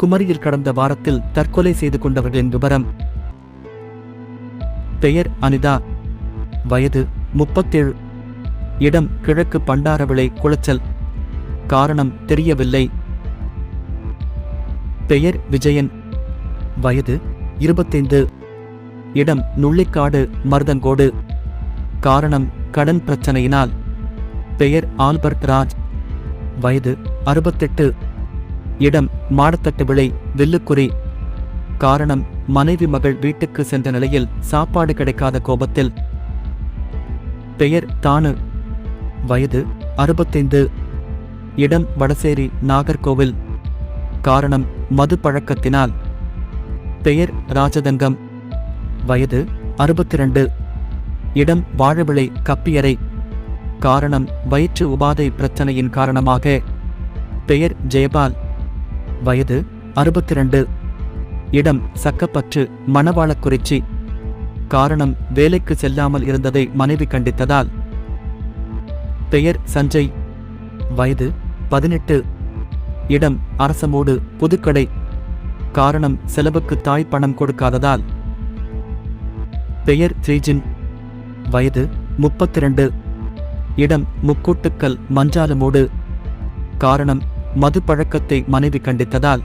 குமரியில் கடந்த வாரத்தில் தற்கொலை செய்து கொண்டவர்களின் விவரம். பெயர் அனிதா, வயது 37, இடம் கிழக்கு பண்டாரவிளை குளச்சல், காரணம் தெரியவில்லை. பெயர் விஜயன், வயது 25, இடம் நுள்ளிக்காடு மருதங்கோடு, காரணம் கடன் பிரச்சனையினால். பெயர் ஆல்பர்ட் ராஜ், வயது 68, இடம் மாடத்தட்டு விளை வில்லுக்குறி, காரணம் மனைவி மகள் வீட்டுக்கு சென்ற நிலையில் சாப்பாடு கிடைக்காத கோபத்தில். பெயர் தானு, வயது 65, இடம் வடசேரி நாகர்கோவில், காரணம் மது பழக்கத்தினால். பெயர் ராஜதங்கம், வயது 62, இடம் வாழவிளை கப்பியறை, காரணம் வயிற்று உபாதை பிரச்சனையின் காரணமாக. பெயர் ஜெயபால், வயது 62, இடம் சக்கப்பற்று மணவாளக்குறிச்சி, காரணம் வேலைக்கு செல்லாமல் இருந்ததை மனைவி கண்டித்ததால். பெயர் சஞ்சய், வயது 18, இடம் அரசமூடு புதுக்கடை, காரணம் செலவுக்கு தாய் பணம் கொடுக்காததால். பெயர் ஸ்ரீஜின், வயது 32, இடம் முக்கூட்டுக்கல் மஞ்சாலமூடு, காரணம் மது பழக்கத்தை மனைவி கண்டித்ததால்.